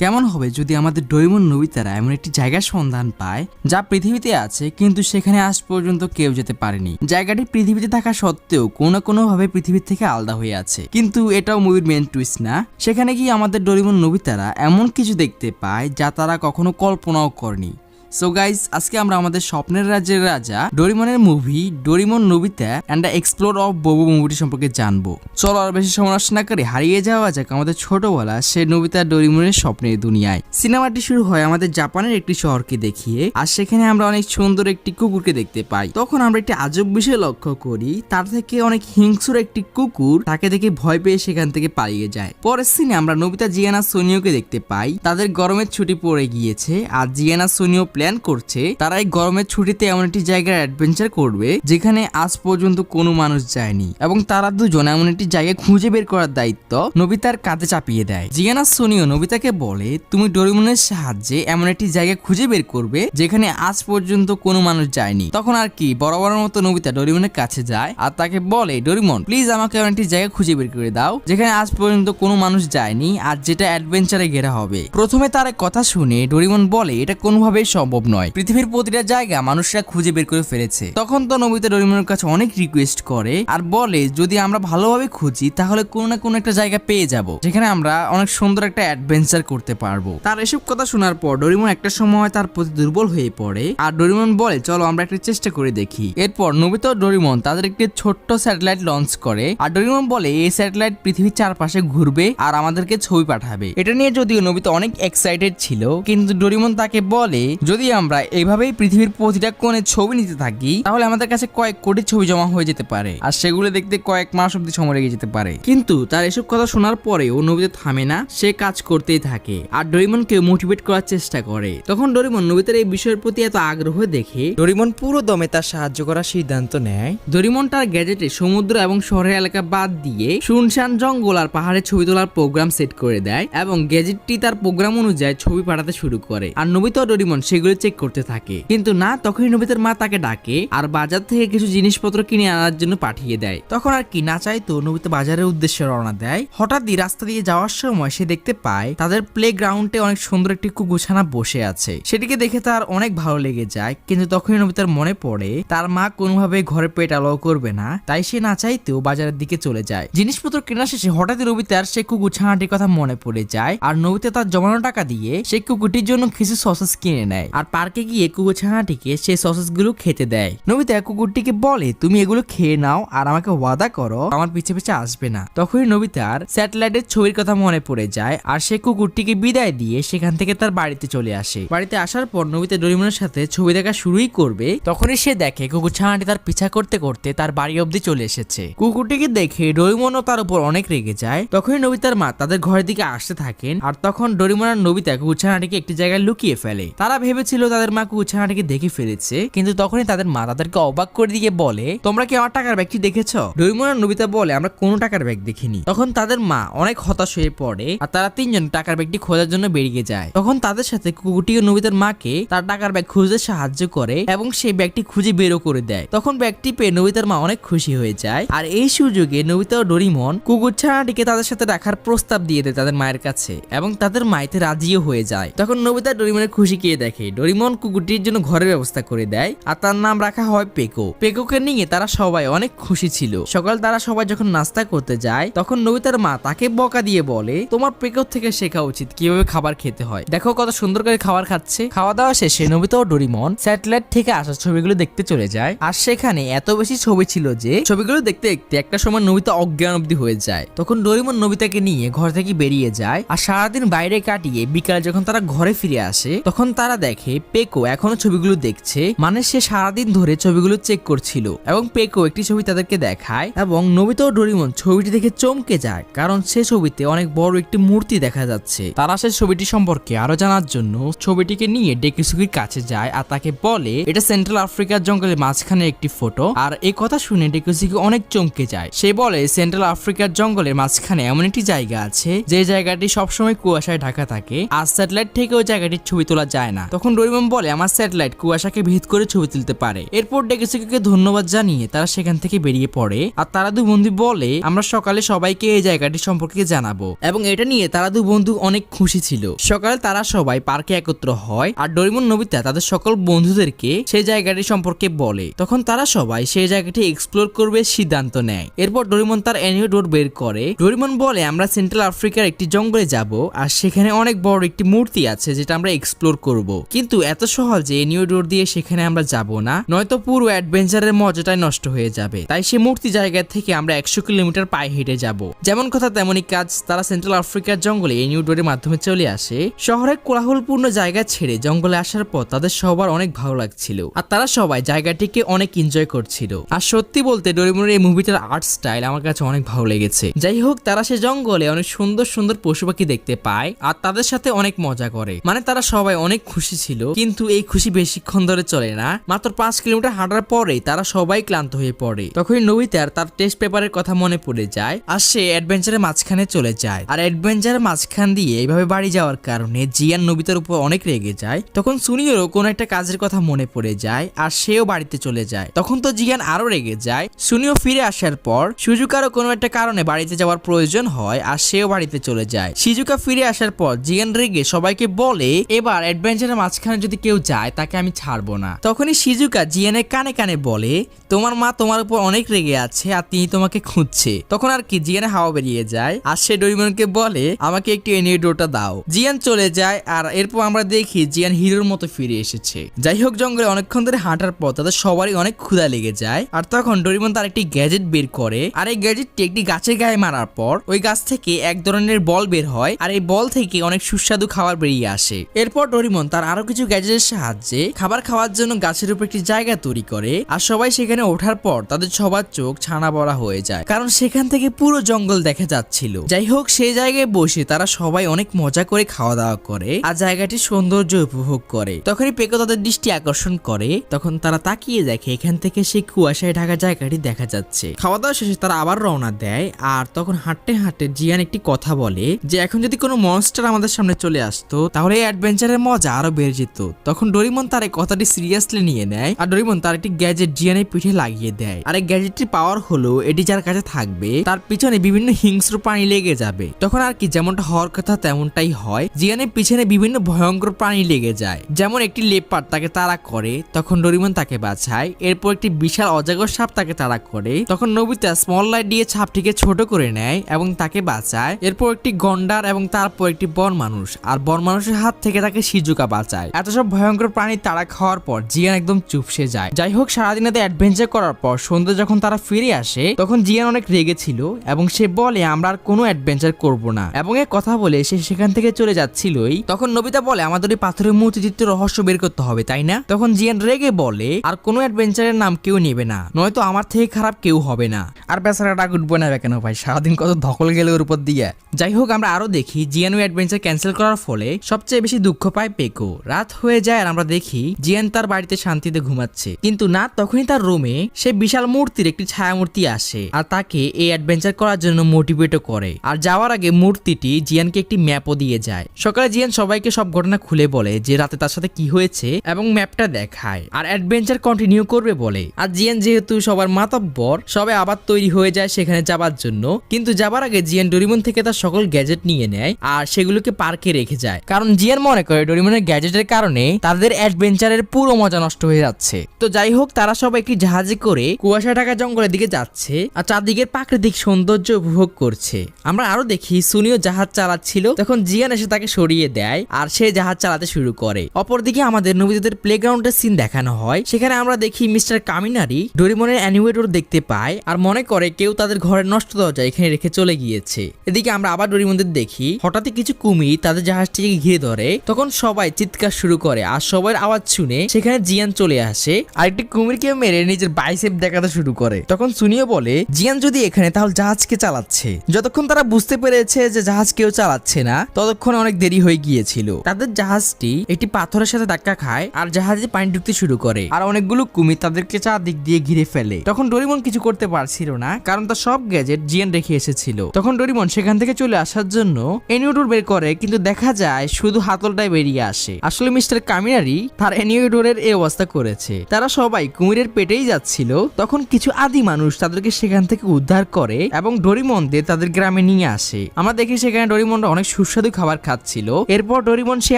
কেমন হবে যদি আমাদের ডোরেমন নোবিতারা এমন একটি জায়গার সন্ধান পায় যা পৃথিবীতে আছে কিন্তু সেখানে আজ পর্যন্ত কেউ যেতে পারেনি। জায়গাটি পৃথিবীতে থাকা সত্ত্বেও কোনো না কোনো ভাবে পৃথিবীর থেকে আলাদা হয়ে আছে, কিন্তু এটাও মুভির মেন টুইস্ট না। সেখানে গিয়ে আমাদের ডোরেমন নোবিতারা এমন কিছু দেখতে পায় যা তারা কখনো কল্পনাও করেনি। সো গাইস, আজকে আমরা আমাদের স্বপ্নের রাজ্যের রাজা ডোরেমনের movie Doraemon Nobita and the explore of bow bow মুভিটি সম্পর্কে জানবো। চলো আর বেশি সময় নষ্ট না করে হারিয়ে যাওয়া যাক আমাদের ছোটবেলা সে নোবিতা ডোরেমনের স্বপ্নের দুনিয়ায়। সিনেমাটি শুরু হয় আমাদের জাপানের একটি শহরকে দেখিয়ে, আর সেখানে আমরা অনেক সুন্দর একটি কুকুরকে দেখতে পাই। তখন আমরা একটি আজব বিষয় লক্ষ্য করি, তার থেকে অনেক হিংস্র একটি কুকুর তাকে দেখে ভয় পেয়ে সেখান থেকে পালিয়ে যায়। পরের সিনে আমরা নোবিতা, জিয়ানা, সোনিওকে দেখতে পাই। তাদের গরমের ছুটি পড়ে গিয়েছে আর জিয়ানা সোনিও প্ল্যান করছে তারা এই গরমের ছুটিতে এমন একটি জায়গায় অ্যাডভেঞ্চার করবে যেখানে আজ পর্যন্ত কোনো মানুষ যায়নি, এবং তারা দুজন এমন একটি জায়গা খুঁজে বের করার দায়িত্ব নোবিতার কাঁধে চাপিয়ে দেয়। জিয়ানা সোনিও নোবিতাকে বলে, তুমি ডোরেমনের সাহায্যে এমন একটি জায়গা খুঁজে বের করবে যেখানে আজ পর্যন্ত কোনো মানুষ যায়নি। তখন আর কি বরাবরের মতো নোবিতা ডোরেমনের কাছে যায় আর তাকে বলে, ডোরেমন প্লিজ আমাকে এমন একটি জায়গা খুঁজে বের করে দাও যেখানে আজ পর্যন্ত কোনো মানুষ যায়নি আর যেটা অ্যাডভেঞ্চারে ঘেরা হবে। প্রথমে তার কথা শুনে ডোরেমন বলে, এটা কোনোভাবেই সম্ভব নয়, পৃথিবীর প্রতিটা জায়গা মানুষরা খুঁজে বের করে ফেলেছে। তখন তো নোবিতা ডোরেমনের কাছে অনেক রিকোয়েস্ট করে আর বলে, যদি আমরা ভালোভাবে খুঁজি তাহলে কোনো না কোনো একটা জায়গা পেয়ে যাব যেখানে আমরা অনেক সুন্দর একটা অ্যাডভেঞ্চার করতে পারবো। তার এসব কথা শোনার পর ডোরেমন একটা সময় তার প্রতি দুর্বল হয়ে পড়ে আর ডোরেমন বলে, চলো আমরা একটা চেষ্টা করে দেখি। এরপর নোবিতা ও ডোরেমন তাদের একটি ছোট্ট স্যাটেলাইট লঞ্চ করে আর ডোরেমন বলে এই স্যাটেলাইট পৃথিবীর চারপাশে ঘুরবে আর আমাদেরকে ছবি পাঠাবে। এটা নিয়ে যদিও নোবিতা অনেক এক্সাইটেড ছিল, কিন্তু ডোরেমন তাকে বলে, যদি আমরা এইভাবেই পৃথিবীর প্রতিটা কোণে ছবি নিতে থাকি তাহলে আমাদের কাছে কয়েক কোটি ছবি জমা হয়ে যেতে পারে আর সেগুলো দেখতে কয়েক মাস অব্দি সময় লেগে যেতে পারে। কিন্তু তার এসব কথা শোনার পরেও নোবিতা থামে না, সে কাজ করতেই থাকে আর ডোরেমনকে মোটিভেট করার চেষ্টা করে। তখন ডোরেমন নোবিতার এই বিষয়ের প্রতি এত আগ্রহ দেখে ডোরেমন পুরো দমে তার সাহায্য করার সিদ্ধান্ত নেয়। ডোরেমন তার গ্যাজেটে সমুদ্র এবং শহরের এলাকা বাদ দিয়ে শুনশান জঙ্গল আর পাহাড়ে ছবি তোলার প্রোগ্রাম সেট করে দেয় এবং গ্যাজেটটি তার প্রোগ্রাম অনুযায়ী ছবি পাঠাতে শুরু করে আর নোবিতা ও ডোরেমন সেগুলো চেক করতে থাকে। কিন্তু না, তখনই নোবিতার মা তাকে ডাকে আর বাজার থেকে কিছু জিনিসপত্র কিনে আনার জন্য পাঠিয়ে দেয়। তখন আর কি না চাইতো নোবিতা বাজারের উদ্দেশ্যে রওনা দেয়। হঠাৎই রাস্তা দিয়ে যাওয়ার সময় সে দেখতে পায় তাদের প্লে গ্রাউন্ডে অনেক সুন্দর একটি কুকুরছানা বসে আছে। সেটিকে দেখে তার অনেক ভালো লেগে যায়, কিন্তু তখনই নোবিতার মনে পড়ে তার মা কোনোভাবে ঘরে পেট অ্যালাউ করবে না, তাই সে না চাইতেও বাজারের দিকে চলে যায়। জিনিসপত্র কেনা শেষে হঠাৎই নোবিতার সেই কুকুরছানাটির কথা মনে পড়ে যায় আর নোবিতা তার জমানো টাকা দিয়ে সেই কুকুরটির জন্য কিছু সসেস কিনে নেয় আর পার্কে গিয়ে কুকুরছানাটিকে সেই সসেস গুলো খেতে দেয়। নোবিতা কুকুরটিকে বলে, তুমি এগুলো খেয়ে নাও আর আমাকে ওয়াদা করো আমার পিছে পিছে আসবে না। তখনই নোবিতার স্যাটেলাইটের ছবির কথা মনে পড়ে যায় আর সে কুকুরটিকে বিদায় দিয়ে সেখান থেকে তার বাড়িতে চলে আসে। বাড়িতে আসার পর নোবিতা ডোরেমনের সাথে ছবি দেখা শুরুই করবে, তখনই সে দেখে কুকুরছানাটি তার পিছা করতে করতে তার বাড়ি অব্দি চলে এসেছে। কুকুরটিকে দেখে ডোরেমনও তার উপর অনেক রেগে যায়। তখনই নোবিতার মা তাদের ঘরের দিকে আসতে থাকেন আর তখন ডোরেমন আর নোবিতা কুকুরছানাটিকে একটি জায়গায় লুকিয়ে ফেলে। তারা ভেবেছিল তাদের মা কুকুরছানাটিকে দেখে ফেলেছে, কিন্তু তখনই তাদের মা তাদেরকে অবাক করে দিয়ে বলে, তোমরা কি আমার টাকার ব্যাগটি দেখেছো? ডোরেমন আর নোবিতা বলে, আমরা কোনো টাকার ব্যাগ দেখিনি। তখন তাদের মা অনেক হতাশ হয়ে পড়ে আর তারা তিনজন টাকার ব্যাগটি খোঁজার জন্য বেরিয়ে যায়। তখন তাদের সাথে কুকুরটি ও নোবিতার মাকে তার টাকার ব্যাগ খুঁজতে সাহায্য করে এবং সেই ব্যাগটি খুঁজে বেরও করে দেয়। তখন ব্যাগটি পেয়ে নোবিতার মা অনেক খুশি হয়ে যায় আর এই সুযোগে নোবিতা ও ডোরেমন কুকুরছানাটিকে তাদের সাথে রাখার প্রস্তাব দিয়ে দেয় তাদের মায়ের কাছে এবং তাদের মাইতে রাজিও হয়ে যায়। তখন নোবিতা ডোরেমনের খুশি কে দেখে ডোরেমন কুকুরটির জন্য ঘরের ব্যবস্থা করে দেয় আর তার নাম রাখা হয় পেকো। পেকোকে নিয়ে তারা সবাই অনেক খুশি ছিল। সকাল তারা সবাই যখন নাস্তা করতে যায় তখন নোবিতার মা তাকে বকা দিয়ে বলে, তোমার পেকো থেকে শেখা উচিত কিভাবে খাবার খেতে হয়, দেখো কত সুন্দর করে খাবার খাচ্ছে। খাওয়া দাওয়া শেষে নোবিতা ও ডোরেমন স্যাটেলাইট থেকে আসা ছবিগুলো দেখতে চলে যায় আর সেখানে এত বেশি ছবি ছিল যে ছবিগুলো দেখতে দেখতে একটা সময় নোবিতা অজ্ঞান অবধি হয়ে যায়। তখন ডোরেমন নোবিতাকে নিয়ে ঘর থেকে বেরিয়ে যায় আর সারাদিন বাইরে কাটিয়ে বিকালে যখন তারা ঘরে ফিরে আসে তখন তারা দেখে পেকো এখনো ছবিগুলো দেখছে, মানে সে সারাদিন ধরে ছবিগুলো চেক করছিল এবং পেকো একটি ছবি তাদেরকে দেখায় এবং নোবিতা ও ডোরেমন ছবিটি দেখে চমকে যায় কারণ সে ছবিতে অনেক বড় একটি মূর্তি দেখা যাচ্ছে। তারা সেই ছবিটি সম্পর্কে আরো জানার জন্য ছবিটিকে নিয়ে ডেকেসুকির কাছে যায় আর তাকে বলে এটা সেন্ট্রাল আফ্রিকার জঙ্গলের মাঝখানে একটি ফটো। আর এই কথা শুনে ডেকেসুকি অনেক চমকে যায়। সে বলে সেন্ট্রাল আফ্রিকার জঙ্গলের মাঝখানে এমন একটি জায়গা আছে যে জায়গাটি সবসময় কুয়াশায় ঢাকা থাকে আর স্যাটেলাইট থেকে ওই জায়গাটির ছবি তোলা যায় না। তখন তখন ডোরেমন বলে আমার স্যাটেলাইট কুয়াশাকে ভেদ করে ছবি তুলতে পারে। এরপর ডেকেসুকেকে ধন্যবাদ জানিয়ে তারা সেখান থেকে বেরিয়ে পড়ে। আর তারা দুই বন্ধু বলে আমরা সকালে সবাইকে এই জায়গাটি সম্পর্কে জানাবো, এবং এটা নিয়ে তারা দুই বন্ধু অনেক খুশি ছিল। সকালে তারা সবাই পার্কে একত্র হয় আর ডোরেমন নোবিতা তাদের সকল বন্ধুদেরকে সেই জায়গাটি সম্পর্কে বলে। তখন তারা সবাই সেই জায়গাটি এক্সপ্লোর করবে সিদ্ধান্ত নেয়। এরপর ডোরেমন তার অ্যানিওডোর বের করে। ডোরেমন বলে আমরা সেন্ট্রাল আফ্রিকার একটি জঙ্গলে যাব আর সেখানে অনেক বড় একটি মূর্তি আছে যেটা আমরা এক্সপ্লোর করব, কিন্তু এত সহজে অ্যানিওডোর দিয়ে সেখানে আমরা যাব না, নয়তো পুরো অ্যাডভেঞ্চারের মজাটাই নষ্ট হয়ে যাবে। তাই সেই মূর্তি জায়গা থেকে আমরা 100 কিলোমিটার পায়ে হেঁটে যাব। যেমন কথা তেমনই কাজ, তারা সেন্ট্রাল আফ্রিকার জঙ্গলে অ্যানিওডোরের মাধ্যমে চলে আসে। শহরের কোলাহলপূর্ণ জায়গা ছেড়ে জঙ্গলে আসার পর তাদের সবার অনেক ভালো লাগছিল আর তারা সবাই জায়গাটিকে অনেক এনজয় করছিল। আর সত্যি বলতে ডোরেমনের এই মুভিটার আর্ট স্টাইল আমার কাছে অনেক ভালো লেগেছে। যাই হোক, তারা সে জঙ্গলে অনেক সুন্দর সুন্দর পশু পাখি দেখতে পায় আর তাদের সাথে অনেক মজা করে। মানে তারা সবাই অনেক খুশি ছিল, কিন্তু এই খুশি বেশিক্ষণ ধরে চলে না। মাত্র 5 কিলোমিটার হাঁটার পরেই তারা সবাই ক্লান্ত হয়ে পড়ে। তখনই নোবিতার তার টেস্ট পেপারের কথা মনে পড়ে যায় আর সে অ্যাডভেঞ্চারের মাঝখানে চলে যায়। আর অ্যাডভেঞ্চারের মাঝখান দিয়ে এইভাবে বাড়ি যাওয়ার কারণে জিয়ান নোবিতার উপর অনেক রেগে যায়। তখন সুনিওরও কোনো একটা কাজের কথা মনে পড়ে যায় আর সেও বাড়িতে চলে যায়। তখন তো জিয়ান আরো রেগে যায়। সুনিও ফিরে আসার পর সুজুকারও কোনো একটা কারণে বাড়িতে যাওয়ার প্রয়োজন হয় আর সেও বাড়িতে চলে যায়। শিজুকা ফিরে আসার পর জিয়ান রেগে সবাইকে বলে এবার অ্যাডভেঞ্চারের মাঝখানে যদি কেউ যায় তাকে আমি ছাড়বো না। তখনই শিজুকা জিয়ানের কানে কানে বলে তোমার মা তোমার উপর অনেক রেগে আছে আর তিনি তোমাকে খুঁজছে। তখন আর কি জিয়ানে হাওয়া বেরিয়ে যায় আর সে ডোরেমনকে বলে আমাকে একটু অ্যানিওডোরটা দাও। জিয়ান চলে যায় আর এরপর আমরা দেখি জিয়ান হিরোর মতো ফিরে এসেছে। যাই হোক, জঙ্গলে অনেকক্ষণ ধরে হাঁটার পর তাদের সবারই অনেক ক্ষুধা লেগে যায় আর তখন ডোরেমন তার একটি গ্যাজেট বের করে আর এই গ্যাজেটটি একটি গাছের গায়ে মারার পর ওই গাছ থেকে এক ধরনের বল বের হয় আর এই বল থেকে অনেক সুস্বাদু খাবার বেরিয়ে আসে। এরপর ডোরেমন তার আরো কিছু গ্যাজেটের সাহায্যে খাবার খাওয়ার জন্য গাছের উপর একটি জায়গা তৈরি করে আর সবাই সেখানে ওঠার পর তাদের সবার চোখ ছানা বড়া হয়ে যায়, কারণ সেখান থেকে পুরো জঙ্গল দেখা যাচ্ছিল। যাই হোক, সেই জায়গায় বসে তারা সবাই অনেক মজা করে খাওয়া দাওয়া করে আর জায়গাটির সৌন্দর্য উপভোগ করে। তখনই পেকো তাদের দৃষ্টি আকর্ষণ করে। তখন তারা তাকিয়ে দেখে এখান থেকে সেই কুয়াশায় ঢাকা জায়গাটি দেখা যাচ্ছে। খাওয়া দাওয়া শেষে তারা আবার রওনা দেয় আর তখন হাঁটতে হাঁটতে জিয়ান একটি কথা বলে যে এখন যদি কোনো মনস্টার আমাদের সামনে চলে আসতো তাহলে এই অ্যাডভেঞ্চারের মজা আরো বেড়ে যেত। তখন ডোরেমন তার এই কথাটি সিরিয়াসলি নিয়ে নেয় আর ডোরেমন তার একটি গ্যাজেট জিয়ানের পিঠে লাগিয়ে দেয়। আর এই গ্যাজেটটির পাওয়ার হলো এটি যার কাছে থাকবে তার পিছনে বিভিন্ন হিংস্র প্রাণী লেগে যাবে। তখন আর কি যেমনটা হওয়ার কথা তেমনটাই হয়। জিয়ানের পিছনে বিভিন্ন ভয়ঙ্কর প্রাণী লেগে যায়, যেমন একটি লেপার্ড তাকে তাড়া করে, তখন ডোরেমন তাকে বাঁচায়। এরপর একটি বিশাল অজগর সাপ তাকে তাড়া করে, তখন নোবিতা স্মল লাইট দিয়ে সাপটিকে ছোট করে নেয় এবং তাকে বাঁচায়। এরপর একটি গন্ডার এবং তারপর একটি বন মানুষ, আর বন মানুষের হাত থেকে তাকে শিজুকা বাঁচায়। এত সব ভয়ঙ্কর প্রাণী তাড়া খাওয়ার পর জিয়ান একদম চুপসে যায়। যাই হোক, সারাদিন এতে অ্যাডভেঞ্চার করার পর সন্ধ্যা যখন তারা ফিরে আসে তখন জিয়ান অনেক রেগে ছিল এবং সে বলে আমরা আর কোনো অ্যাডভেঞ্চার করব না, এবং এ কথা বলে সে সেখান থেকে চলে যাচ্ছিলই। তখন নোবিতা বলে আমাদের এই পাথরের মূর্তিটির রহস্য বের করতে হবে, তাই না? তখন জিয়ান রেগে বলে আর কোনো অ্যাডভেঞ্চারের নাম কেউ নেবে না, নয়তো আমার থেকে খারাপ কেউ হবে না। আর বেচারাটা উঠবো না কেন ভাই, সারাদিন কত ধকল গেল ওর উপর দিয়ে। যাই হোক, আমরা আরো দেখি জিয়ান ওই অ্যাডভেঞ্চার ক্যান্সেল করার ফলে সবচেয়ে বেশি দুঃখ পায় পেকো। রাত হয়ে যায় আর আমরা দেখি জিয়ান তার বাড়িতে শান্তিতে ঘুমাচ্ছে, কিন্তু না তখনই তার রুমে সে বিশাল মূর্তির একটি ছায়া মূর্তি আসে আর তাকে এই অ্যাডভেঞ্চার করার জন্য মোটিভেটও করে। আর যাওয়ার আগে মূর্তিটি জিয়ানকে একটি ম্যাপও দিয়ে যায়। সকালে জিয়ান সবাইকে সব ঘটনা খুলে বলে যে রাতে তার সাথে কি হয়েছে এবং ম্যাপটা দেখায় আর অ্যাডভেঞ্চার কন্টিনিউ করবে বলে। আর জিয়ান যেহেতু সবার মাতব্বর, সবাই আবার তৈরি হয়ে যায় সেখানে যাবার জন্য। কিন্তু যাবার আগে জিয়ান ডোরেমন থেকে তার সকল গ্যাজেট নিয়ে নেয় আর সেগুলোকে পার্কে রেখে যায়, কারণ জিয়ান মনে করে ডোরেমনের গ্যাজেটের কারণে তাদের অ্যাডভেঞ্চারের পুরো মজা নষ্ট হয়ে যাচ্ছে। তো যাই হোক, তারা সবাই একটি জাহাজে করে কুয়াশা ঢাকা জঙ্গলের দিকে যাচ্ছে আর চারদিকের প্রাকৃতিক সৌন্দর্য উপভোগ করছে। আমরা আরো দেখি সুনিও জাহাজ চালাচ্ছিল, তখন জিয়ান এসে তাকে সরিয়ে দেয় আর সে জাহাজ চালাতে শুরু করে। অপরদিকে আমাদের নবীদের প্লেগ্রাউন্ডের সিন দেখানো হয়। সেখানে আমরা দেখি মিস্টার কামিনারি ডোরেমনের অ্যানিমেটর দেখতে পায় আর মনে করে কেউ তাদের ঘরের নষ্ট দরজা এখানে রেখে চলে গিয়েছে। এদিকে আমরা আবার ডোরেমনদের দেখি হঠাৎই কিছু কুমির তাদের জাহাজটিকে ঘিরে ধরে, তখন সবাই চিৎকার শুরু করে আর সবার আওয়াজ শুনে সেখানে জিয়ান চলে আসে আর একটি কুমিরকে মেরে নিজের বাইসেপ দেখাতে শুরু করে। তখন সুনিও বলে জিয়ান যদি এখানে তাহলে জাহাজকে চালাচ্ছে। যতক্ষণ তারা বুঝতে পেরেছে যে জাহাজ কেউ চালাচ্ছে না ততক্ষণ অনেক দেরি হয়ে গিয়েছিল। তাদের জাহাজটি একটি পাথরের সাথে ধাক্কা খায় আর জাহাজে পানি ঢুকতে শুরু করে আর অনেকগুলো কুমির তাদেরকে চারদিক দিয়ে ঘিরে ফেলে। তখন ডোরেমন কিছু করতে পারছিল না, কারণ তার সব গ্যাজেট জিয়ান রেখে এসেছিল। তখন ডোরেমন সেখান থেকে চলে আসার জন্য অ্যানিওডোর বের করে, কিন্তু দেখা যায় শুধু হাতলটাই বেরিয়ে আসে আর আসলে মিস্টার কামিনারি তার অ্যানিওডোরের এই অবস্থা করেছে। তারা সবাই কুমিরের পেটেই যাচ্ছিল, তখন কিছু আদি মানুষ তাদেরকে সেখান থেকে উদ্ধার করে এবং ডোরিমনদের তাদের গ্রামে নিয়ে আসে। আমরা দেখি সেখানে ডোরিমনরা অনেক সুস্বাদু খাবার খাচ্ছিল। এরপর ডোরিমন সে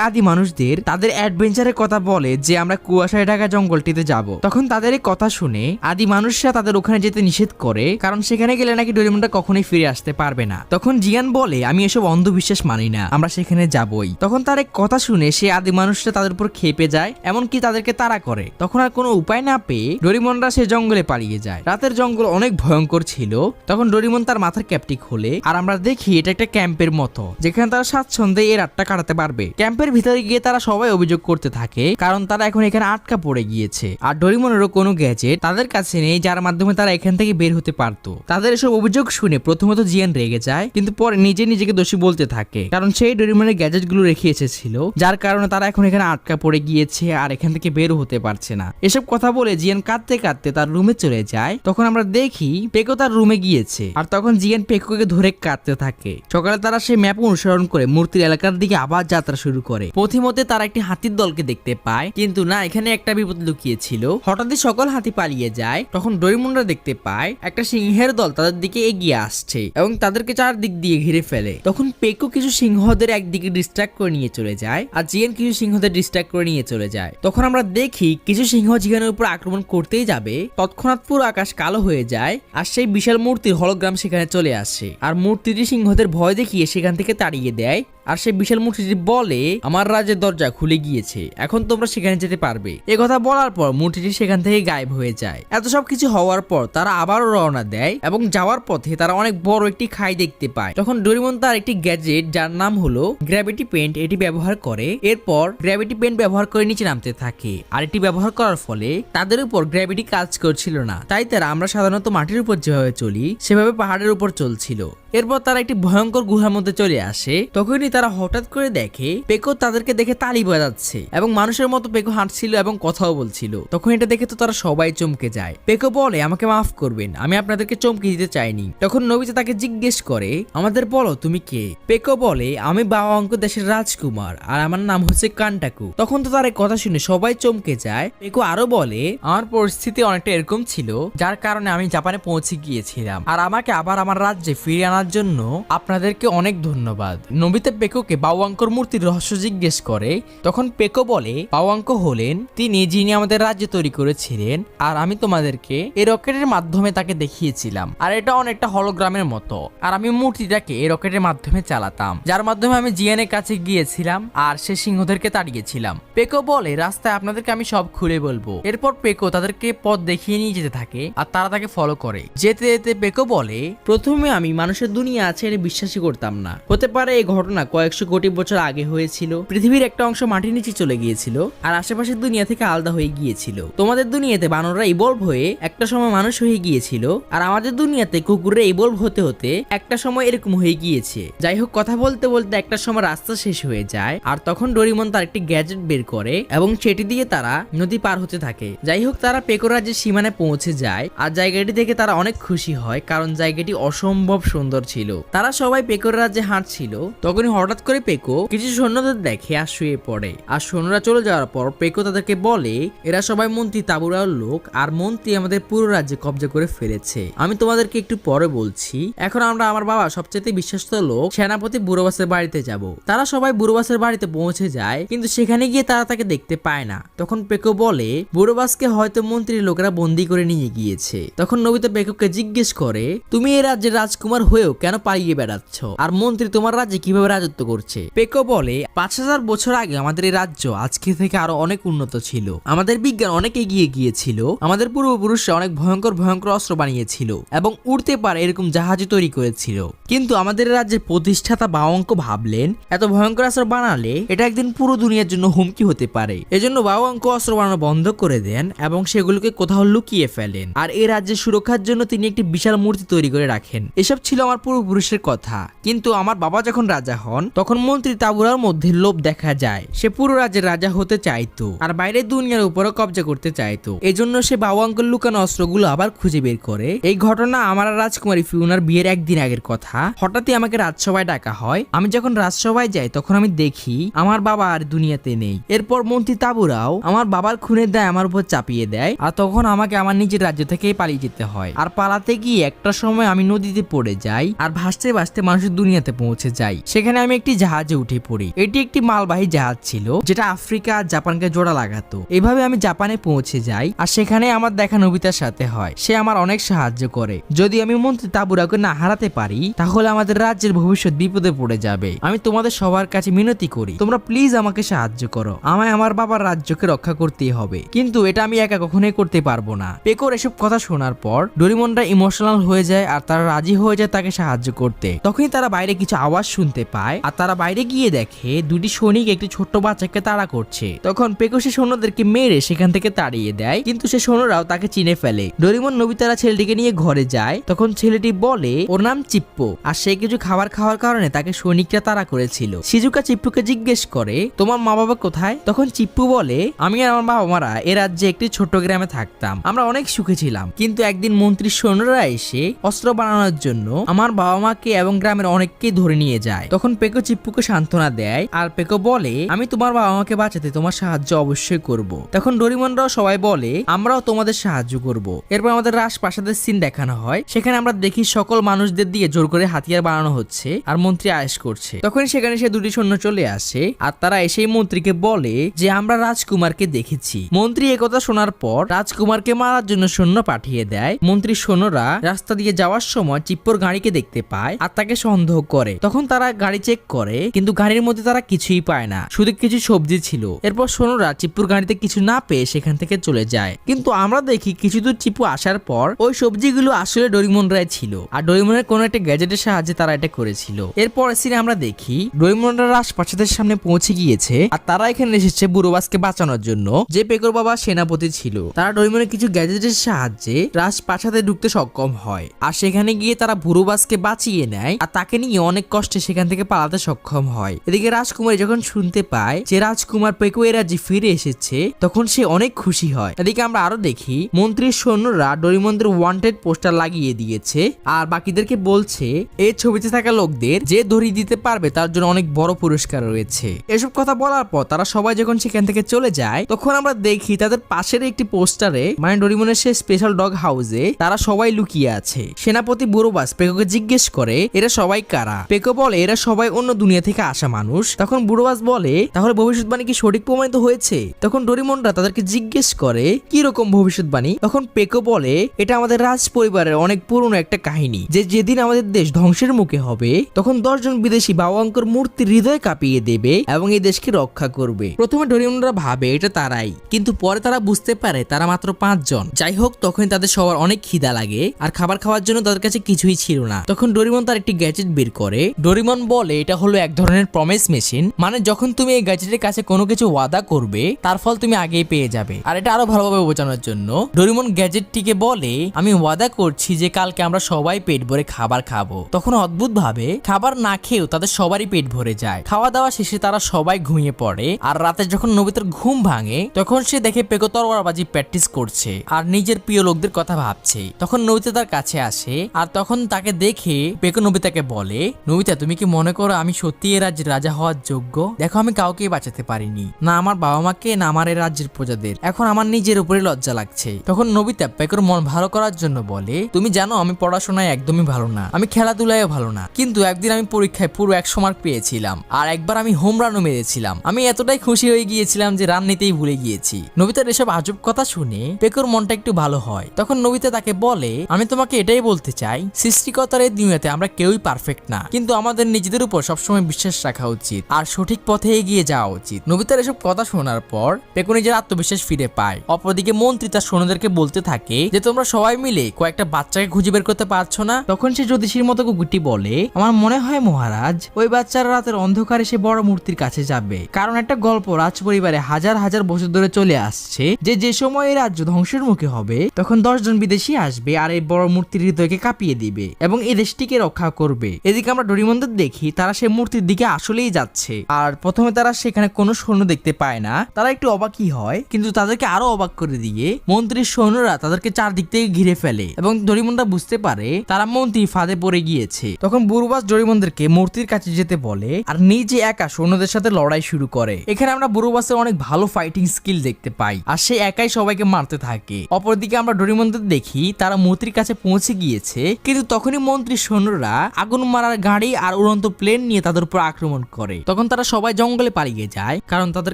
আদি মানুষদের তাদের অ্যাডভেঞ্চারের কথা বলে যে আমরা কুয়াশায় ঢাকা জঙ্গলটিতে যাব। তখন তাদের এই কথা শুনে আদি মানুষরা তাদের ওখানে যেতে নিষেধ করে, কারণ সেখানে গেলে নাকি ডোরিমনরা কখনোই ফিরে আসতে পারবে না। তখন জিয়ান বলে আমি এসব অন্ধবিশ্বাস মানি না, আমরা সেখানে যাবই। তখন তার এক কথা শুনে সে আদি মানুষরা তাদের উপর খেপে যায়, এমনকি তাদেরকে তাড়া করে। তখন আর কোনো উপায় না পেয়ে ডোরিমনরা সে জঙ্গলে পালিয়ে যায়। রাতের জঙ্গল অনেক ভয়ঙ্কর ছিল। তখন ডোরিমন তার মাথার ক্যাপটি খোলে আর আমরা দেখি এটা একটা ক্যাম্পের মতো, যেখানে তারা স্বাচ্ছন্দ্যে এই রাতটা কাটাতে পারবে। ক্যাম্পের ভিতরে গিয়ে তারা সবাই অভিযোগ করতে থাকে, কারণ তারা এখন এখানে আটকা পড়ে গিয়েছে আর ডোরিমনেরও কোনো গ্যাজেট তাদের কাছে নেই যার মাধ্যমে তারা এখান থেকে বের হতে পারতো। তাদের এসব অভিযোগ শুনে প্রথমত জিয়ান রেগে যায়, কিন্তু পরে নিজেকে দোষী বলতে থাকে, কারণ সেই ডোরিমনের গ্যাজেট গুলো রেখে এসেছিল, যার কারণে তারা এখন এখানে আটকা পড়ে গিয়েছে আর এখান থেকে বের হতে পারছে না। এসব কথা বলে জিয়ান কাঁদতে কাঁদতে তার রুমে চলে যায়। তখন আমরা দেখি পেকো তার রুমে গিয়েছে আর তখন জিয়ান পেকোকে ধরে কাঁদতে থাকে। সকালে তারা সেই ম্যাপ অনুসরণ করে মূর্তির এলাকার দিকে আবার যাত্রা শুরু করে। পথিমধ্যে তারা একটি হাতির দলকে দেখতে পায়, কিন্তু না, এখানে একটা বিপদ লুকিয়েছিল। হঠাৎই সকল হাতি পালিয়ে যায়। তখন ডোরিমনরা দেখতে পায় একটা সিংহের দল তাদের দিকে এগিয়ে আসছে এবং তাদেরকে চারদিক দিয়ে ঘিরে ফেলে। তখন পেকো কিছু সিংহদের একদিকে ডিস্ট্রাক্ট করে নিয়ে চলে যায় আর জিয়ান কিছু সিংহদের ডিস্ট্রাক্ট করে নিয়ে চলে যায়। তখন আমরা দেখি কিছু সিংহ জিয়ানের উপর আক্রমণ করতেই যাবে, তৎক্ষণাৎ পুরো আকাশ কালো হয়ে যায় আর সেই বিশাল মূর্তির হলোগ্রাম সেখানে চলে আসে আর মূর্তিটি সিংহদের ভয় দেখিয়ে সেখান থেকে তাড়িয়ে দেয়। আর সেই বিশাল মূর্তিটি বলে আমার রাজ্যের দরজা খুলে গিয়েছে, এখন তোমরা সেখানে যেতে পারবে। এ কথা বলার পর মূর্তিটি সেখান থেকে গায়েব হয়ে যায়। এত সব কিছু হওয়ার পর তারা আবারও রওনা দেয় এবং যাওয়ার পথে তারা অনেক বড় একটি খাই দেখতে পায়। তখন ডোরিমন তার একটি গ্যাজেট যার নাম হলো গ্র্যাভিটি পেন্ট এটি ব্যবহার করে। এরপর গ্র্যাভিটি পেন্ট ব্যবহার করে নিচে নামতে থাকে আর এটি ব্যবহার করার ফলে তাদের উপর গ্র্যাভিটি কাজ করছিল না, তাই তারা আমরা সাধারণত মাটির উপর যেভাবে চলি সেভাবে পাহাড়ের উপর চলছিল। এরপর তারা একটি ভয়ঙ্কর গুহার মধ্যে চলে আসে। তখনই তারা হঠাৎ করে দেখে পেকো তাদেরকে দেখে তালি বাজাচ্ছে এবং মানুষের মতো পেকো হাঁটছিল এবং কথাও বলছিল। তখন এটা দেখে তো তারা সবাই চমকে যায়। পেকো বলে আমাকে মাফ করবেন, আমি আপনাদেরকে চমকে দিতে চাইনি। তখন নোবিতা তাকে জিজ্ঞেস করে আমাদের বলো তুমি কে। পেকো বলে আমি বাওয়াঙ্ক দেশের রাজকুমার আর আমার নাম হচ্ছে কান্টাকু। তখন তো তার কথা শুনে সবাই চমকে যায়। পেকো আরো বলে আমার পরিস্থিতি অনেকটা এরকম ছিল যার কারণে আমি জাপানে পৌঁছে গিয়েছিলাম আর আমাকে আবার আমার রাজ্যে ফিরে আনার জন্য আপনাদেরকে অনেক ধন্যবাদ। নোবিতা পেকোকে বাওয়াঙ্কর মূর্তির রহস্য জিজ্ঞেস করে। তখন পেকো বলে বাওয়াঙ্ক হলেন তিনি যিনি আমাদের রাজ্য তৈরি করেছিলেন আর আমি তোমাদেরকে এই রকেটের মাধ্যমে তাকে দেখিয়েছিলাম আর এটা অনেকটা হলোগ্রামের মতো আর আমি মূর্তিটাকে এই রকেটের মাধ্যমে চালাতাম, যার মাধ্যমে আমি জিয়ানের কাছে গিয়েছিলাম আর সে সিংহদেরকে তাড়িয়েছিলাম। পেকো বলে রাস্তায় আপনাদেরকে আমি সব খুলে বলবো। এরপর পেকো তাদেরকে পথ দেখিয়ে নিয়ে যেতে থাকে আর তারা তাকে ফলো করে। যেতে যেতে পেকো বলে প্রথমে আমি মানুষের দুনিয়া আছে এটা বিশ্বাসই করতাম না, হতে পারে এই ঘটনা কয়েকশো কোটি বছর আগে হয়েছিল। পৃথিবীর একটা অংশ মাটির নিচে চলে গিয়েছিল আর আশেপাশের দুনিয়া থেকে আলাদা হয়ে গিয়েছিল। তোমাদের দুনিয়াতে বানররা ইভলভ হয়ে একটা সময় মানুষ হয়ে গিয়েছিল আর আমাদের দুনিয়াতে কুকুররা ইভলভ হতে হতে একটা সময় এরকম হয়ে গিয়েছে। যাই হোক, কথা বলতে বলতে একটা সময় রাস্তা শেষ হয়ে যায় আর তখন ডোরিমন তার একটি গ্যাজেট বের করে এবং সেটি দিয়ে তারা নদী পার হতে থাকে। যাই হোক, তারা পেকো রাজ্যের সীমানায় পৌঁছে যায় আর জায়গাটি দেখে তারা অনেক খুশি হয়, কারণ জায়গাটি অসম্ভব সুন্দর ছিল। তারা সবাই পেকোর রাজ্যে হাঁটছিল। তখনই হঠাৎ করে পেকো কিছু সৈন্যদের দেখে আর শুয়ে পড়ে আর সৈন্যরা চলে যাওয়ার পর পেকো তাদেরকে বলে এরা সবাই মন্ত্রী তাবুরার লোক আর মন্ত্রী আমাদের পুরো রাজ্যে কব্জা করে ফেলেছে। আমি তোমাদেরকে একটু পরে বলছি। এখন আমরা আমার বাবা সবচেয়ে বিশ্বস্ত লোক সেনাপতি বুড়োবাসের বাড়িতে যাব। তারা সবাই বুড়োবাসের বাড়িতে পৌঁছে যায়, কিন্তু সেখানে গিয়ে তারা তাকে দেখতে পায় না। তখন পেকো বলে বুড়োবাসকে হয়তো মন্ত্রীর লোকেরা বন্দি করে নিয়ে গিয়েছে। তখন নোবিতা পেকোকে জিজ্ঞেস করে তুমি এই রাজ্যের রাজকুমার হয়েও কেন পালিয়ে বেড়াচ্ছ আর মন্ত্রী তোমার রাজ্যে কিভাবে রাজত্ব করছে। পেকো বলে 5000 বছর আগে আমাদের এই রাজ্য আজকে থেকে আরো অনেক উন্নত ছিল, আমাদের বিজ্ঞান অনেক এগিয়ে গিয়েছিল, আমাদের পূর্বপুরুষরা অনেক ভয়ঙ্কর ভয়ঙ্কর অস্ত্র বানিয়েছিল এবং উড়তে পারে এরকম জাহাজও তৈরি করেছিল। কিন্তু আমাদের রাজ্যের প্রতিষ্ঠাতা বাওয়াঙ্ক ভাবলেন এত ভয়ঙ্কর অস্ত্র বানালে এটা একদিন পুরো দুনিয়ার জন্য হুমকি হতে পারে। এজন্য বাওয়াঙ্ক অস্ত্র বানানো বন্ধ করে দেন এবং সেগুলোকে কোথাও লুকিয়ে ফেলেন আর এই রাজ্যের সুরক্ষার জন্য তিনি একটি বিশাল মূর্তি তৈরি করে রাখেন। এসব ছিল আমার আমার পূর্বপুরুষের কথা। কিন্তু আমার বাবা যখন রাজা হন তখন মন্ত্রী তাবুরার মধ্যে লোভ দেখা যায়। সে পুরো রাজ্যের রাজা হতে চাইতো আর বাইরের দুনিয়ার উপরও কব্জা করতে চাইতো। এজন্য সে বাবা আঙ্কেল লুকানো অস্ত্রগুলো আবার খুঁজে বের করে। এই ঘটনা আমার রাজকুমারী ফিওনার বিয়ের একদিন আগের কথা। হঠাৎই আমাকে রাজসভায় ডাকা হয়। আমি যখন রাজসভায় যাই তখন আমি দেখি আমার বাবা আর দুনিয়াতে নেই। এরপর মন্ত্রী তাবুরাও আমার বাবার খুনের দায় আমার উপর চাপিয়ে দেয় আর তখন আমাকে আমার নিজের রাজ্য থেকে পালিয়ে যেতে হয়। আর পালাতে গিয়ে একটা সময় আমি নদীতে পড়ে যাই আর ভাসতে ভাসতে মানুষের দুনিয়াতে পৌঁছে যাই। সেখানে আমি একটি জাহাজে উঠে পড়ি। এটি একটি মালবাহী জাহাজ ছিল যেটা আফ্রিকা আর জাপানকে জোড়া লাগাতো। এভাবে আমি জাপানে পৌঁছে যাই আর সেখানে আমার দেখা নোবিতার সাথে হয়। সে আমার অনেক সাহায্য করে। যদি আমি মন্ত্রী তাবুরাকে না হারাতে পারি তাহলে আমাদের রাজ্যের ভবিষ্যৎ বিপদে পড়ে যাবে। আমি তোমাদের সবার কাছে মিনতি করি, তোমরা প্লিজ আমাকে সাহায্য করো। আমায় আমার বাবার রাজ্যকে রক্ষা করতেই হবে, কিন্তু এটা আমি একা কখনোই করতে পারবো না। পেকোর এসব কথা শোনার পর ডোরিমনরা ইমোশনাল হয়ে যায় আর তারা রাজি হয়ে যায় তাকে সাহায্য করতে। তখনই তারা বাইরে কিছু আওয়াজ শুনতে পায় আর তারা বাইরে গিয়ে দেখে দুটি সৈনিক একটি ছোট্ট বাচ্চাকে তাড়া করছে। তখন পেকো সে সৈন্যদেরকে মেরে সেখান থেকে তাড়িয়ে দেয়, কিন্তু সে সৈন্যরাও তাকে চিনে ফেলে। ডোরিমন নোবিতারা ছেলেটিকে নিয়ে ঘরে যায়। তখন ছেলেটি বলে ওর নাম চিপ্পো আর সে কিছু খাবার খাওয়ার কারণে তাকে সৈনিকরা তাড়া করেছিল। শিজুকা চিপ্পুকে জিজ্ঞেস করে তোমার মা বাবা কোথায়? তখন চিপ্পু বলে আমি আর আমার বাবা মারা এ রাজ্যে একটি ছোট্ট গ্রামে থাকতাম, আমরা অনেক সুখে ছিলাম। কিন্তু একদিন মন্ত্রীর সৈন্যরা এসে অস্ত্র বানানোর জন্য আমার বাবা মাকে এবং গ্রামের অনেককে ধরে নিয়ে যায়। তখন পেকো চিপ্পুকে সান্ত্বনা দেয় আর পেকো বলে আমি তোমার বাবা মাকে বাঁচাতে তোমার সাহায্য অবশ্যই করব। তখন ডোরিমনরাও সবাই বলে আমরাও তোমাদের সাহায্য করব। এরপর আমাদের রাজপ্রাসাদের সিন দেখানো হয়। সেখানে আমরা দেখি সকল মানুষদের দিয়ে জোর করে হাতিয়ার বানানো হচ্ছে আর মন্ত্রী আয়েশ করছে। তখন সেখানে সে দুটি সৈন্য চলে আসে আর তারা এসেই মন্ত্রীকে বলে যে আমরা রাজকুমারকে দেখেছি। মন্ত্রী একথা শোনার পর রাজকুমারকে মারার জন্য সৈন্য পাঠিয়ে দেয়। মন্ত্রীর সৈন্যরা রাস্তা দিয়ে যাওয়ার সময় চিপ্পোর গাড়িকে দেখতে পায় আর তাকে সন্দেহ করে। তখন তারা গাড়ি চেক করে, কিন্তু গাড়ির মধ্যে তারা কিছুই পায় না, শুধু কিছু সবজি ছিল। এরপর সৈন্যরা চিপ্পুর গাড়িতে কিছু না পেয়ে সেখান থেকে চলে যায়। কিন্তু আমরা দেখি কিছু দূর চিপ্পু আসার পর ওই সবজিগুলো আসলে ডোরিমনরাই ছিল আর ডোরিমনের কোনো একটা গ্যাজেটের সাহায্যে তারা এটা করেছিল। এরপর সিনে আমরা দেখি ডোরিমনরা রাজপ্রাসাদের সামনে পৌঁছে গিয়েছে আর তারা এখানে এসেছে বুড়োবাসকে বাঁচানোর জন্য, যে পেকোর বাবা সেনাপতি ছিল। তারা ডোরিমনের কিছু গ্যাজেটের সাহায্যে রাজপ্রাসাদে ঢুকতে সক্ষম হয় আর সেখানে গিয়ে তারা বুড়োবাসকে বাঁচিয়ে নেয় আর তাকে নিয়ে অনেক কষ্টে সেখান থেকে পালাতে সক্ষম হয়। এদিকে রাজকুমারী যখন শুনতে পায় যে রাজকুমার পেকো এর রাজ্যে ফিরে এসেছে তখন সে অনেক খুশি হয়। এদিকে আমরা আরো দেখি মন্ত্রীর সৈন্যরা ডোরিমনদের ওয়ান্টেড পোস্টার লাগিয়ে দিয়েছে আর বাকিদেরকে বলছে এই ছবিতে থাকা লোকদের যে ধরিয়ে দিতে পারবে তার জন্য অনেক বড় পুরস্কার রয়েছে। এসব কথা বলার পর তারা সবাই যখন সেখান থেকে চলে যায় তখন আমরা দেখি তাদের পাশের একটি পোস্টারে মানে ডোরিমনের সেই স্পেশাল ডগ হাউসে তারা সবাই লুকিয়ে আছে। সেনাপতি বুড়োবাস পেকোকে জিজ্ঞেস করে এরা সবাই কারা? পেকো বলে এরা সবাই অন্য দুনিয়া থেকে আসা মানুষ। তখন বুড়োবাস বলে তাহলে ভবিষ্যৎবাণী কি সঠিক প্রমাণিত হয়েছে? তখন ডোরিমনরা তাদেরকে জিজ্ঞেস করে কি রকম ভবিষ্যৎবাণী? তখন পেকো বলে এটা আমাদের রাজ পরিবারের অনেক পুরনো একটা কাহিনী, যে যেদিন আমাদের দেশ ধ্বংসের মুখে হবে তখন 10 জন বিদেশি বাবাঙ্কর মূর্তি হৃদয় কাঁপিয়ে দেবে এবং এই দেশকে রক্ষা করবে। প্রথমে ডোরিমনরা ভাবে এটা তারাই, কিন্তু পরে তারা বুঝতে পারে তারা মাত্র 5 জন। যাই হোক, তখন তাদের সবার অনেক খিদা লাগে আর খাবার খাওয়ার জন্য তাদের কাছে কিছুই ছিল না। তখন ডোরিমন তার একটি গ্যাজেট বের করে। ডোরিমন বলে এটা হলো এক ধরনের প্রমিস মেশিন, মানে যখন তুমি এই গ্যাজেটের কাছে কোনো কিছু ওয়াদা করবে তার ফল তুমি আগেই পেয়ে যাবে। আর এটা আরো ভালোভাবে বোঝানোর জন্য ডোরিমন গ্যাজেটটিকে বলে আমি ওয়াদা করছি যে কালকে আমরা সবাই পেট ভরে খাবার খাবো। তখন অদ্ভুত ভাবে খাবার না খেয়েও তাদের সবারই পেট ভরে যায়। খাওয়া দাওয়া শেষে তারা সবাই ঘুমিয়ে পড়ে আর রাতে যখন নোবিতার ঘুম ভাঙে তখন সে দেখে পেকো তরবারবাজি প্র্যাকটিস করছে আর নিজের প্রিয় লোকদের কথা ভাবছে। তখন নোবিতা তার কাছে আসে আর তখন তাকে দেখে পেকো নোবিতাকে বলে নোবিতা তুমি কি মনে করো আমি সত্যি এই রাজ্যের রাজা হওয়ার যোগ্য? দেখো আমি কাউকে বাঁচাতে পারিনি, না আমার বাবা মাকে না আমার এই রাজ্যের প্রজাদের। এখন আমার নিজের উপরে লজ্জা লাগছে। তখন নোবিতা পেকোর মন ভালো করার জন্য বলে তুমি জানো আমি পড়াশোনায় একদমই ভালো না, আমি খেলাধুলায়ও ভালো না, কিন্তু একদিন আমি পরীক্ষায় পুরো 100 মার্ক পেয়েছিলাম আর একবার আমি হোম রানও মেরেছিলাম। আমি এতটাই খুশি হয়ে গিয়েছিলাম যে রান নিতেই ভুলে গিয়েছি। নোবিতার এসব আজব কথা শুনে পেকোর মনটা একটু ভালো হয়। তখন নোবিতা তাকে বলে আমি তোমাকে এটাই বলতে চাই সৃষ্টিকর্তার এই দুনিয়াতে আমরা কেউই পারফেক্ট না, কিন্তু আমাদের নিজেদের উপর সবসময় বিশ্বাস রাখা উচিত আর সঠিক পথে এগিয়ে যাওয়া উচিত। নোবিতার এসব কথা শোনার পর পেকো নিজের আত্মবিশ্বাস ফিরে পায়। অপরদিকে মন্ত্রী তার সৈন্যদেরকে বলতে থাকে যে তোমরা সবাই মিলে কয়েকটা বাচ্চাকে খুঁজে বের করতে পারছো না? তখন সে জ্যোতিষীর মতো কুকুরটি বলে আমার মনে হয় মহারাজ ওই বাচ্চারা রাতের অন্ধকারে সে বড় মূর্তির কাছে যাবে, কারণ একটা গল্প রাজ পরিবারে হাজার হাজার বছর ধরে চলে আসছে যে সময় এই রাজ্য ধ্বংসের মুখে হবে তখন 10 জন বিদেশি আসবে আর এই বড় মূর্তির হৃদয়কে কাঁপিয়ে দিবে এবং এই দেশটিকে রক্ষা করবে। এদিকে আমরা ডোরিমনদের দেখি তারা সেই মূর্তির দিকে আসলেই যাচ্ছে, আর প্রথমে তারা সেখানে কোনো সৈন্য দেখতে পায় না। তারা একটু অবাকই হয়, কিন্তু তাদেরকে আরো অবাক করে দিয়ে মন্ত্রীর সৈন্যরা তাদেরকে চারদিক থেকে ঘিরে ফেলে এবং ডোরিমনরা বুঝতে পারে তারা মন্ত্রী ফাঁদে পড়ে গিয়েছে। তখন বুরুবাস ডোরিমনদেরকে মূর্তির কাছে যেতে বলে আর নিজে একা সৈন্যদের সাথে লড়াই শুরু করে। এখানে আমরা বুরুবাসের অনেক ভালো ফাইটিং স্কিল দেখতে পাই, আর সে একাই সবাইকে মারতে থাকে। অপরদিকে আমরা ডোরিমনদের দেখি তারা মন্ত্রীর কাছে পৌঁছে গিয়েছে, কিন্তু তখনই মন্ত্রীর সৈন্যরা আগুন মারার গাড়ি আর উড়ন্ত প্লেন নিয়ে তাদের উপর আক্রমণ করে। তখন তারা সবাই জঙ্গলে পালিয়ে যায়, কারণ তাদের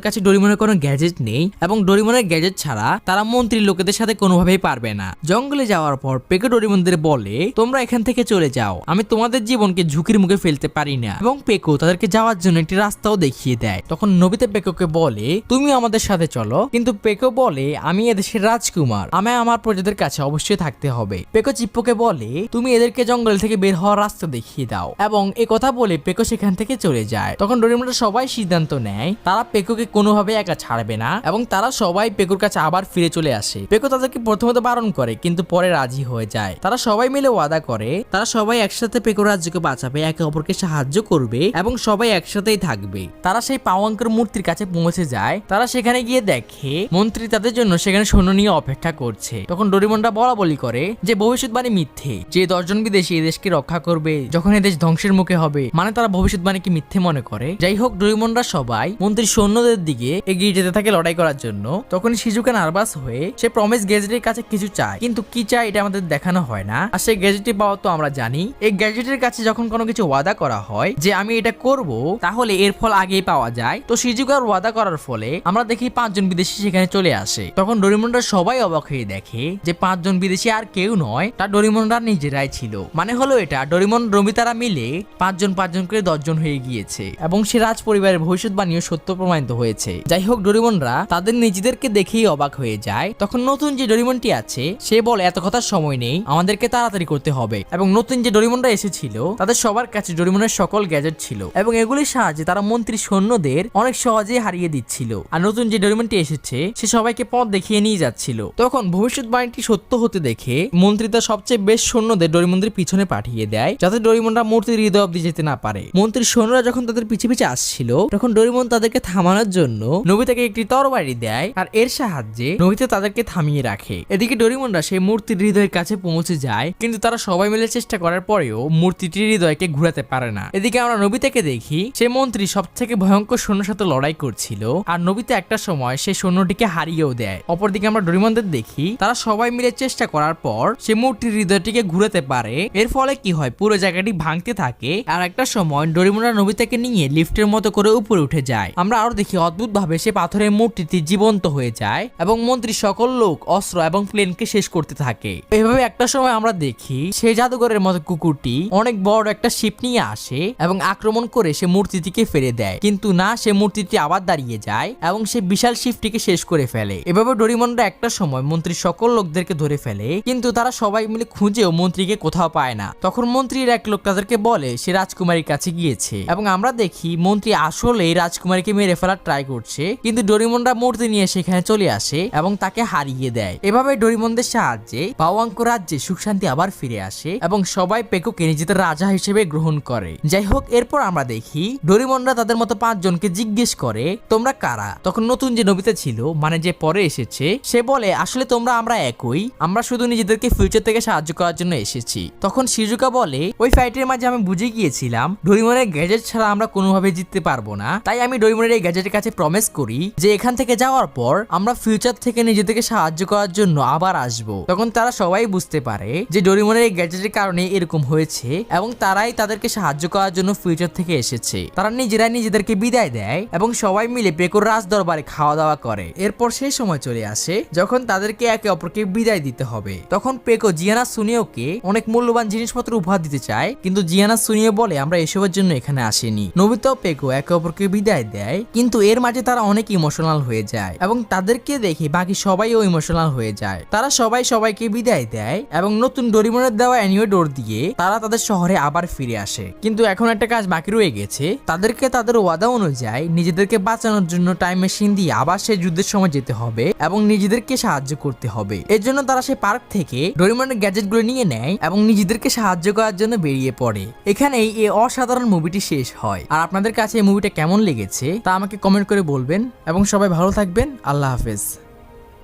কাছে ডোরিমনের কোনো গ্যাজেট নেই এবং ডোরিমনের গ্যাজেট ছাড়া তারা মন্ত্রীর লোকেদের সাথে কোনোভাবেই পারবে না। জঙ্গলে যাওয়ার পর পেকো ডোরিমনদের বলে তোমরা এখান থেকে চলে যাও, আমি তোমাদের জীবনকে ঝুঁকির মুখে ফেলতে পারি না। এবং পেকো তাদেরকে যাওয়ার জন্য একটি রাস্তাও দেখিয়ে দেয়। তখন নোবিতা পেকোকে বলে তুমি আমাদের সাথে চলো, কিন্তু পেকো বলে আমি এদেশের রাজকুমার, আমায় আমার প্রজাদের কাছে অবশ্যই থাকতে হবে। পেকো চিপ্পোকে বলে তুমি এদেরকে জঙ্গল থেকে বের হওয়ার রাস্তা দেখিয়ে দাও, এবং এই কথা বলে পেকো সেখান থেকে চলে যায়। তখন ডোরিমনরা সবাই সিদ্ধান্ত নেয় তারা পেকোকে কোনোভাবে একা ছাড়বে না এবং তারা সবাই পেকোর কাছে আবার ফিরে চলে আসে। পেকো তাদেরকে প্রথমে বারণ করে, কিন্তু পরে রাজি হয়ে যায়। তারা সবাই মিলে ওয়াদা করে তারা সবাই একসাথে পেকো রাজ্যকে বাঁচাবে, একে অপরকে সাহায্য করবে এবং সবাই একসাথেই থাকবে। তারা সেই পাওয়াঙ্কের মূর্তির কাছে পৌঁছে যায়। তারা সেখানে গিয়ে দেখে মন্ত্রী তাদের জন্য সেখানে সৈন্য নিয়ে অপেক্ষা করছে। তখন ডোরিমনরা বলাবলি করে যে ভবিষ্যৎবাণী মিথ্যে, যে 10 জন বিদেশী এই দেশকে রক্ষা করবে যখন এই দেশ ধ্বংসের মুখে হবে, মানে তারা ভবিষ্যৎবাণীকে মিথ্যে মনে করে। যাই হোক, ডোরিমনরা সবাই মন্ত্রীর সৈন্যদের দিকে এগিয়ে যেতে থাকে লড়াই করার জন্য। তখন শিজুকা নার্ভাস হয়ে সে প্রমিস গ্যাজেটের কাছে কিছু চায়, কিন্তু কি চায় এটা আমাদের দেখানো হয় না। আর সেই গ্যাজেটটি পাওয়া তো আমরা জানি, এই গ্যাজেটের কাছে যখন কোনো কিছু ওয়াদা করা হয় যে আমি এটা করব, তাহলে এর ফল আগেই পাওয়া যায়। তো শিজুকার ওয়াদা করার ফলে আমরা দেখি 5 জন বিদেশী সেখানে চলে আসে। তখন ডোরিমনরা সবাই অবাক হয়ে দেখে যে 5 জন বিদেশী আর কেউ নয়, তা ডোরিমনরা নিজেরাই ছিল। মানে হলো এটা ডোরিমন নোবিতারা মিলে 5 জন করে 10 জন হয়ে গিয়েছে এবং সে রাজ পরিবারের ভবিষ্যৎবাণীও সত্য প্রমাণিত হয়েছে। যাই হোক, ডোরিমনরা তাদের নিজেদেরকে দেখেই অবাক হয়ে যায়। তখন নতুন যে ডোরিমনটি আছে সে বলে এত কথার সময় নেই, আমাদেরকে তাড়াতাড়ি করতে হবে। এবং নতুন যে ডোরিমনরা এসেছিল তাদের সবার কাছে ডোরিমনের সকল গ্যাজেট ছিল এবং এগুলির সাহায্যে তারা মন্ত্রী সৈন্যদের অনেক সহজেই হারিয়ে দিচ্ছিল। আর নতুন যে ডোরিমনটি এসেছে সে সবাইকে পথ দেখিয়ে নিয়ে যাচ্ছিল। তখন ভবিষ্যৎবাণীটি সত্য হতে দেখে মন্ত্রী তার সবচেয়ে বেস্ট সৈন্যদের ডোরিমনদের পিছনে পাঠিয়ে দেয়, যাতে ডোরিমনরা মূর্তির হৃদয় অব্দি যেতে না পারে। মন্ত্রীর সৈন্যরা যখন তাদের পিছে পিছে আসছিল তখন ডোরিমন তাদেরকে থামানোর জন্য নোবিতাকে একটি তরবারি দেয়, আর এর সাহায্যে নোবিতা তাদেরকে থামিয়ে রাখে। এদিকে ডোরিমনরা সেই মূর্তির হৃদয়ের কাছে পৌঁছে যায়, কিন্তু তারা সবাই মিলে চেষ্টা করার পরেও মূর্তিটির হৃদয়কে ঘুরাতে পারে না। এদিকে আমরা নোবিতাকে দেখি সে মন্ত্রী সব থেকে ভয়ঙ্কর সৈন্যের সাথে লড়াই করছিল, আর নোবিতা একটা সময় সেই সৈন্যটিকে হারিয়েও দেয়। অপরদিকে আমরা ডোরিমনদের দেখি তারা সবাই মিলে চেষ্টা করার পর সে মূর্তির হৃদয়টিকে ঘুরাতে পারে। এর ফলে কি হয়, পুরো জায়গাটি ভাঙতে থাকে, আর একটা সময় ডোরিমনরা নোবিতাকে নিয়ে লিফটের মতো করে উপরে উঠে যায়। আমরা আরো দেখি অদ্ভুত ভাবে সে পাথরের মূর্তিটি জীবন্ত হয়ে যায় এবং মন্ত্রীর সকল লোক অস্ত্র এবং প্লেনকে শেষ করতে থাকে। এভাবে একটা সময় আমরা দেখি সে জাদুঘরের মতো কুকুরটি অনেক বড় একটা শিপ নিয়ে আসে এবং আক্রমণ করে সে মূর্তিটিকে ফেলে দেয়, কিন্তু না, সে মূর্তিটি আবার দাঁড়িয়ে যায় এবং সে বিশাল শিপটিকে শেষ করে ফেলে। এভাবে ডোরিমনরা একটা সময় মন্ত্রীর সকল লোকদেরকে ধরে ফেলে, কিন্তু তারা সবাই মিলে খুঁজেও মন্ত্রীকে কোথাও পায় না। তখন মন্ত্রীর এক লোক তাদেরকে বলে সে রাজকুমারীর কাছে গিয়েছে এবং আমরা দেখি মন্ত্রী আসলে রাজকুমারীকে মেরে ফেলার ট্রাই করছে, কিন্তু ডোরিমনরা মূর্তি নিয়ে সেখানে চলে আসে এবং তাকে হারিয়ে দেয়। এভাবে ডোরিমনদের সাহায্যে পাওয়াঙ্ক রাজ্যে সুখ শান্তি আবার ফিরে আসে এবং সবাই পেকোকে নিজেদের রাজা হিসেবে গ্রহণ করে। যাই হোক, এরপর আমরা দেখি ডোরিমনরা তাদের মতো 5 জনকে জিজ্ঞেস করে তোমরা কারা। তখন নতুন যে নোবিতা ছিল, মানে যে পরে এসেছে, সে বলে আসলে তোমরা আমরা একই, আমরা শুধু নিজেদেরকে ফিউচার থেকে সাহায্য করার জন্য এসেছি। তখন শিজুকা বলে ওই ফাইটের মাঝে আমি বুঝে গিয়েছিলাম ডোরিমনের গ্যাজেট ছাড়া আমরা কোনোভাবে জিততে পারবো না, তাই আমি ডোরিমনের এই গ্যাজেটের কাছে প্রমিস করি যে এখান থেকে যাওয়ার পর আমরা ফিউচার থেকে নিজেদেরকে সাহায্য করার জন্য আবার আসবো। তখন তারা সবাই বুঝতে পারে যে ডোরিমনের এই গ্যাজেটের কারণে এরকম হয়েছে এবং তারাই তাদেরকে সাহায্য করার জন্য ফিউচার থেকে এসেছে। তারা নিজেরাই নিজেদেরকে বিদায় দেয় এবং সবাই মিলে পেকোর রাজ দরবারে খাওয়া দাওয়া করে। এরপর সেই সময় চলে আসে যখন তাদেরকে একে অপরকে বিদায় দিতে হবে। তখন পেকো জিয়ানা সুনিওকে অনেক মূল্যবান জিনিসপত্র উপহার দিতে চায়, কিন্তু জিয়ানা সুনিও বলে আমরা এসবের জন্য এখানে আসিনি। নোবিতা ও পেকো একে অপরকে বিদায় দেয়, কিন্তু এর মাঝে তারা অনেক ইমোশনাল হয়ে যায় এবং তাদেরকে দেখে বাকি সবাইও ইমোশনাল হয়ে যায়। তারা সবাই সবাইকে বিদায় দেয় এবং নতুন ডোরিমনের দেওয়া অ্যানিওয়ে ডোর দিয়ে তারা তাদের শহরে আবার ফিরে আসে। কিন্তু এখন একটা কাজ বাকি রয়ে গেছে, তাদেরকে তাদের ওয়াদা অনুযায়ী নিজেদেরকে বাঁচানোর জন্য টাইম মেশিন দিয়ে আবার সেই যুদ্ধের সময় যেতে হবে এবং নিজেদেরকে সাহায্য করতে হবে। এর জন্য তারা সেই পার্ক থেকে ডোরিমনের গ্যাজেটগুলো নিয়ে নেয় এবং নিজেদের ওদেরকে সাহায্য করার জন্য বেরিয়ে পড়ে। এখানেই এই অসাধারণ মুভিটি শেষ হয়। আর আপনাদের কাছে এই মুভিটা কেমন লেগেছে তা আমাকে কমেন্ট করে বলবেন এবং সবাই ভালো থাকবেন। আল্লাহ হাফেজ।